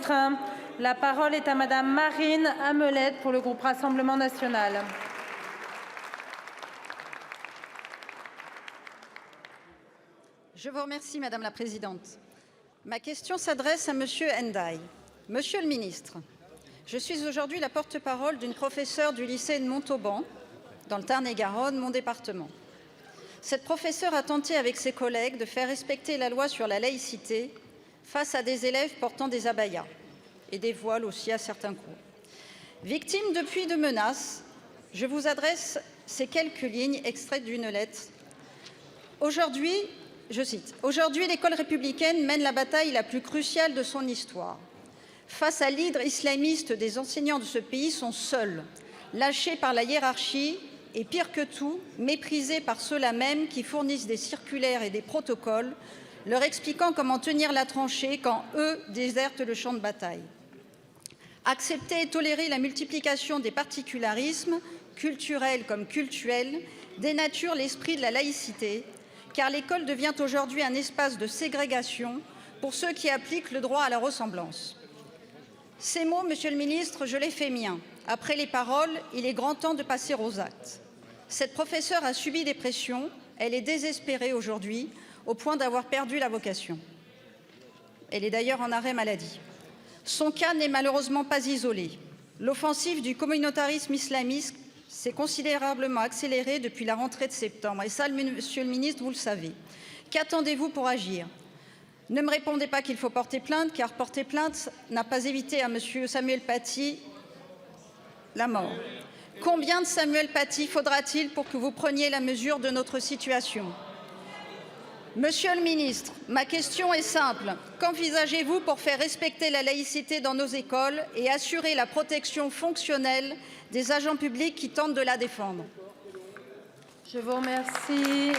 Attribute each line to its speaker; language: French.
Speaker 1: ministre. La parole est à Madame Marine Amelette pour le groupe Rassemblement national.
Speaker 2: Je vous remercie, Madame la Présidente. Ma question s'adresse à Monsieur Ndiaye. Monsieur le ministre, je suis aujourd'hui la porte-parole d'une professeure du lycée de Montauban, dans le Tarn-et-Garonne, mon département. Cette professeure a tenté avec ses collègues de faire respecter la loi sur la laïcité face à des élèves portant des abayas et des voiles aussi à certains cours. Victime depuis de menaces, je vous adresse ces quelques lignes extraites d'une lettre. Aujourd'hui, je cite, « Aujourd'hui, l'école républicaine mène la bataille la plus cruciale de son histoire. Face à l'hydre islamiste, des enseignants de ce pays sont seuls, lâchés par la hiérarchie et, pire que tout, méprisés par ceux-là même qui fournissent des circulaires et des protocoles, leur expliquant comment tenir la tranchée quand eux désertent le champ de bataille. Accepter et tolérer la multiplication des particularismes, culturels comme cultuels, dénature l'esprit de la laïcité, car l'école devient aujourd'hui un espace de ségrégation pour ceux qui appliquent le droit à la ressemblance. » Ces mots, Monsieur le ministre, je les fais miens. Après les paroles, il est grand temps de passer aux actes. Cette professeure a subi des pressions, elle est désespérée aujourd'hui, au point d'avoir perdu la vocation. Elle est d'ailleurs en arrêt maladie. Son cas n'est malheureusement pas isolé. L'offensive du communautarisme islamiste s'est considérablement accélérée depuis la rentrée de septembre. Et ça, Monsieur le ministre, vous le savez. Qu'attendez-vous pour agir? Ne me répondez pas qu'il faut porter plainte, car porter plainte n'a pas évité à Monsieur Samuel Paty la mort. Combien de Samuel Paty faudra-t-il pour que vous preniez la mesure de notre situation? Monsieur le ministre, ma question est simple. Qu'envisagez-vous pour faire respecter la laïcité dans nos écoles et assurer la protection fonctionnelle des agents publics qui tentent de la défendre?
Speaker 1: Je vous remercie.